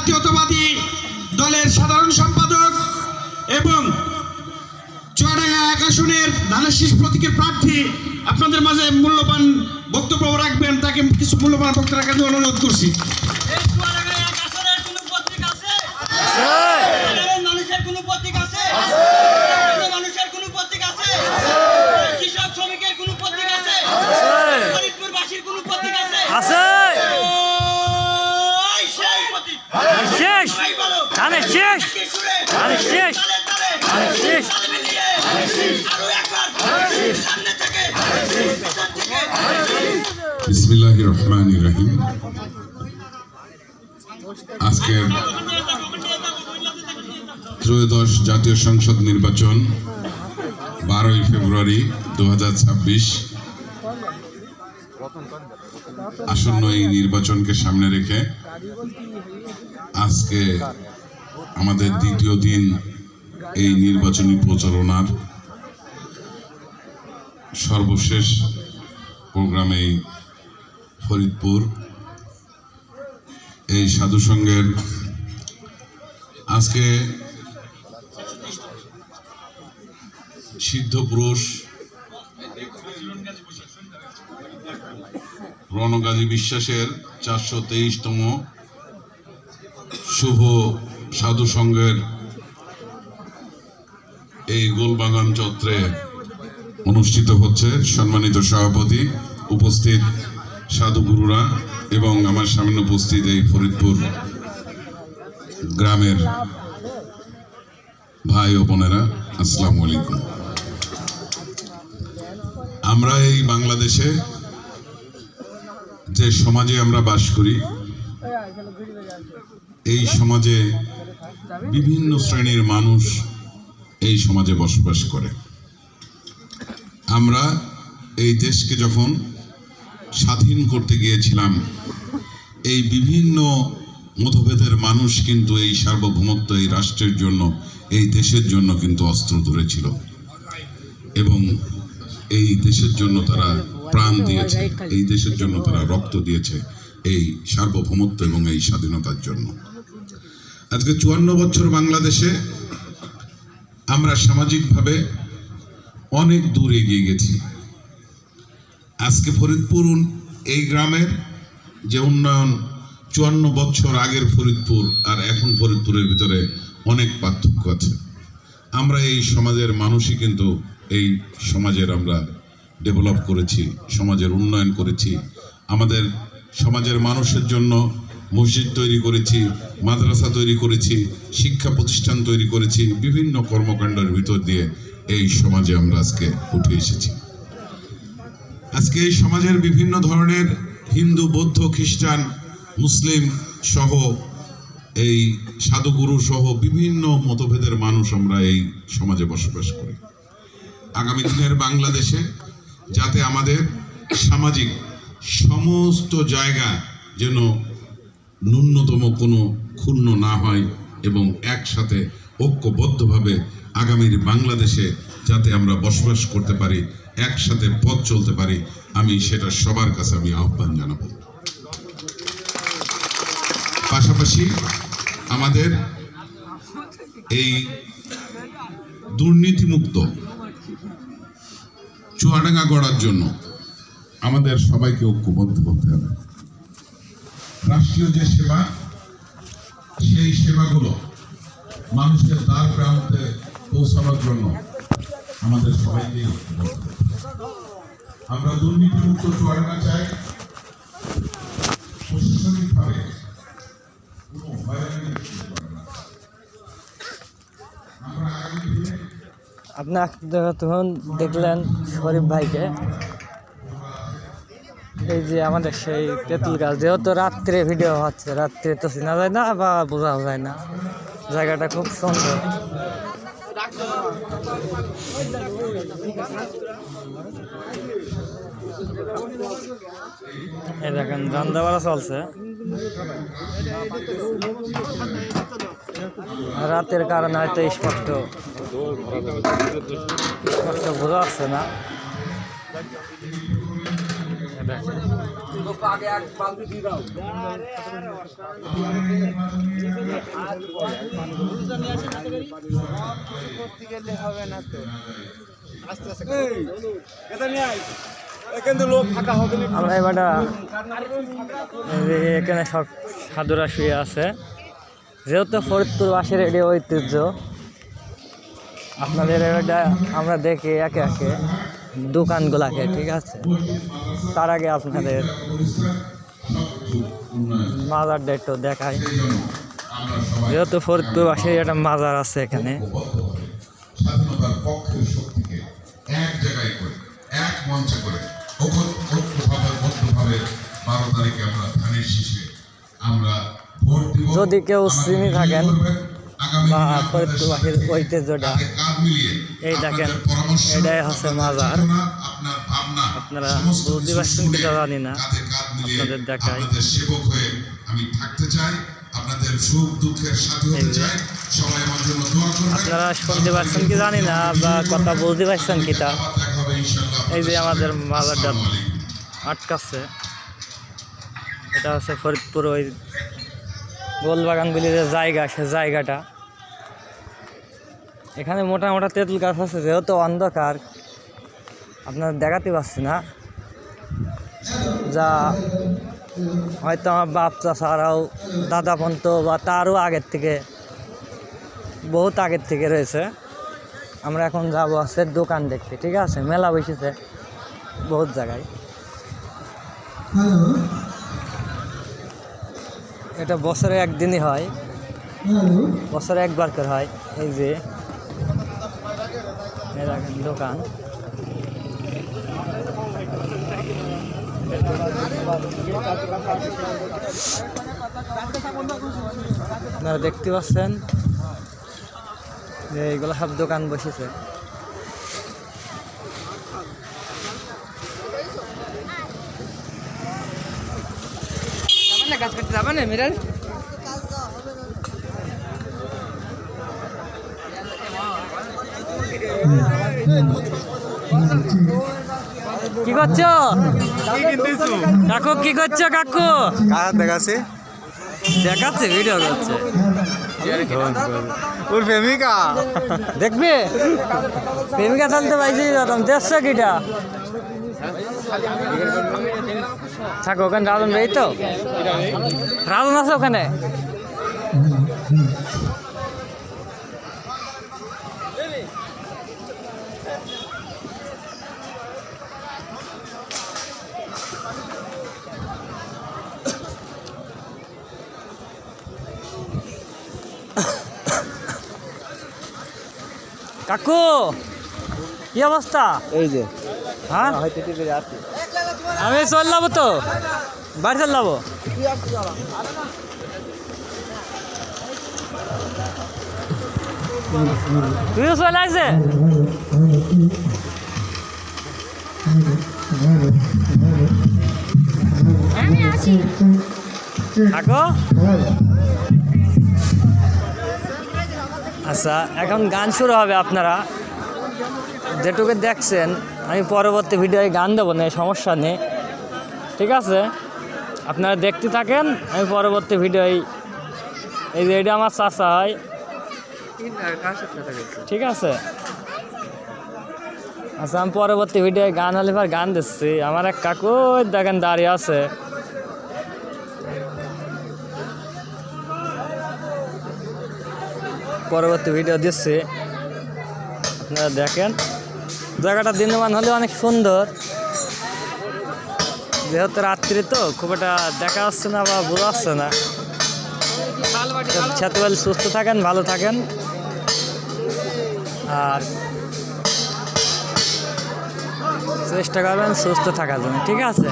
জাতীয়তাবাদী দলের সাধারণ সম্পাদক এবং চুয়াডাঙ্গা 1 আসনের ধানের শীষ প্রতীকের প্রার্থী আপনাদের মাঝে মূল্যবান বক্তব্য রাখবেন, তাকে কিছু মূল্যবান বক্তব্য রাখার জন্য অনুরোধ করছি। বিসমিল্লাহির রহমানির রহিম। আজকের ত্রয়োদশ জাতীয় সংসদ নির্বাচন 12ই ফেব্রুয়ারি 2026 আসন্ন এই নির্বাচনকে সামনে রেখে আজকে আমাদের দ্বিতীয় দিন এই নির্বাচনী প্রচারণার সর্বশেষ প্রোগ্রামে ফরিদপুর এই সাধু সংঘের আজকে সিদ্ধপুরুষ রণগাজী বিশ্বাসের 423তম শুভ সাধু সংঘের এই গোলবাগান চত্বরে অনুষ্ঠিত হচ্ছে। সম্মানিত সভাপতি, উপস্থিত সাধুগুরুরা এবং আমার সামনে উপস্থিত এই ফরিদপুর গ্রামের ভাই ও বোনেরা, আসসালামু আলাইকুম। আমরা এই বাংলাদেশে যে সমাজে আমরা বাস করি, এই সমাজে বিভিন্ন শ্রেণীর মানুষ এই সমাজে বসবাস করে। আমরা এই দেশকে যখন স্বাধীন করতে গিয়েছিলাম, এই বিভিন্ন মতভেদের মানুষ কিন্তু এই সার্বভৌমত্ব, এই রাষ্ট্রের জন্য, এই দেশের জন্য কিন্তু অস্ত্র ধরেছিল এবং এই দেশের জন্য তারা প্রাণ দিয়েছে, এই দেশের জন্য তারা রক্ত দিয়েছে, এই সার্বভৌমত্ব এবং এই স্বাধীনতার জন্য। আজকে 54 বছর বাংলাদেশে আমরা সামাজিকভাবে অনেক দূর এগিয়ে গেছি। আজকে ফরিদপুর এই গ্রামের যে উন্নয়ন, 54 বছর আগের ফরিদপুর আর এখন ফরিদপুরের ভিতরে অনেক পার্থক্য আছে। আমরা এই সমাজের মানুষই কিন্তু এই সমাজের আমরা ডেভেলপ করেছি, সমাজের উন্নয়ন করেছি। আমাদের সমাজের মানুষের জন্য মসজিদ তৈরি করেছি, মাদ্রাসা তৈরি করেছি, শিক্ষা প্রতিষ্ঠান তৈরি করেছি। বিভিন্ন কর্মকাণ্ডের ভিতর দিয়ে এই সমাজে আমরা আজকে উঠে এসেছি। আজকে এই সমাজের বিভিন্ন ধরনের হিন্দু, বৌদ্ধ, খ্রিস্টান, মুসলিম সহ এই সাধুগুরু সহ বিভিন্ন মতভেদের মানুষ আমরা এই সমাজে বসবাস করি। আগামী দিনের বাংলাদেশে যাতে আমাদের সামাজিক সমস্ত জায়গা যেন ন্যূনতম কোনো ক্ষুণ্ণ না হয় এবং একসাথে ঐক্যবদ্ধভাবে আগামীর বাংলাদেশে যাতে আমরা বসবাস করতে পারি, একসাথে পথ চলতে পারি, আমি সেটা সবার কাছে আমি আহ্বান জানাবো। পাশাপাশি আমাদের এই দুর্নীতিমুক্ত চুয়াডাঙ্গা গড়ার জন্য আমাদের সবাইকে ঐক্যবদ্ধ করতে হবে। রাষ্ট্রীয় যে সেবা, সেই সেবাগুলো মানুষের দ্বার প্রান্তে পৌঁছানোর জন্য আমাদের সবাইকে ঐক্যবদ্ধ করতে হবে। আমরা দুর্নীতিমুক্ত চুয়াডাঙ্গা চাই। প্রশাসনিকভাবে কোনো হয়রানি আমরা আগামী দিনে আপনারা তখন দেখলেন শরীফ ভাইকে, এই যে আমাদের সেই তেঁতুল গাছ, যেহেতু রাত্রে ভিডিও হচ্ছে, রাত্রে তো চেনা যায় না বা বোঝাও যায় না, জায়গাটা খুব সুন্দর। এই দেখেন রান্দাবাড়া চলছে, রাতের কারণে হয়তো স্পষ্ট বোঝা যাচ্ছে না। দেখেন। আমরা এবার এখানে সব সাধুরা শুয়ে আছে, যেহেতু ফরিদপুরবাসীর এটি ঐতিহ্য। আপনাদের এটা আমরা দেখি একে একে দোকানগুলাকে, ঠিক আছে। তার আগে আপনাদের মাজারটা একটু দেখাই, যেহেতু ফরিদপুরবাসীর একটা মাজার আছে এখানে। স্বাধীনতার পক্ষের শক্তিকে এক জায়গায় করে এক মঞ্চে করে ঐক্যভাবে 12 তারিখে আমরা ধানের শীষে আমরা ভোট দিব। যদি কেউ চিনি থাকেন বা ফরিদপুরবাসীর ঐতিহ্যটা, এই দেখেন এটাই হচ্ছে মাজার। আপনারা বুঝতে পারছেন কি জানি না, আপনাদের দেখাই। সেবক হয়ে আমি থাকতে চাই, আপনাদের সুখ দুঃখের সাথী হতে চাই। সবাই আমার জন্য দোয়া করবেন। আপনারা শুনতে পাচ্ছেন কি জানি না, বা কথা বুঝতে পারছেন কি তা। এই যে আমাদের মাজারটা আটকাচ্ছে, এটা হচ্ছে ফরিদপুর ওই গোলবাগান বলে যে জায়গা, সে জায়গাটা। এখানে মোটা মোটা তেঁতুল গাছ আছে, যেহেতু অন্ধকার আপনারা দেখাতে পারছি না, যা হয়তো আমার বাপ চাষারাও দাদা পন্ত বা তারও আগের থেকে, বহুত আগের থেকে রয়েছে। আমরা এখন যাবো আছে দোকান দেখতে, ঠিক আছে। মেলা বসেছে বহুত জায়গায়। এটা বছরে একদিনই হয়, বছরে একবার করে হয়। এই যে দোকান, আপনারা দেখতে পাচ্ছেন যে এইগুলো সব দোকান বসেছে। কাজ করতে যাবেন মিরাজ? কি করছো কাকু? কি করছো কাকু? দেখাচ্ছে দেখাচ্ছে, ভিডিও করছে। ওর প্রেমিকা দেখবে, প্রেমিকা চলতে পাইছি দেখছো কিটা। থাকো ওখানে, রাজন ভাই তো রাজন আছে ওখানে। কাকু কি অবস্থা? এই যে হ্যাঁ আমি চল যাবো তো, বাড়ি চল যাবো। তুইও চলে আসছে? থাকো। আচ্ছা, এখন গান শুরু হবে। আপনারা যেটুকু দেখছেন, আমি পরবর্তী ভিডিওয় গান দেবো না, সমস্যা নেই, ঠিক আছে। আপনারা দেখতে থাকেন, আমি পরবর্তী ভিডিওয়। এই যে এটা আমার চাচা হয়, ঠিক আছে। আচ্ছা, আমি পরবর্তী ভিডিওয় গান হলে পর গান দিচ্ছি। আমার এক কাকু দেখেন দাঁড়িয়ে আছে, পরবর্তী ভিডিও দিচ্ছি, আপনারা দেখেন। জায়গাটা দিনমান হলে অনেক সুন্দর, যেহেতু রাত্রি তো খুব একটা দেখা যাচ্ছে না বা বোঝা যাচ্ছে না। ছাত্রবাল সুস্থ থাকেন, ভালো থাকেন, আর চেষ্টা করবেন সুস্থ থাকার জন্য, ঠিক আছে।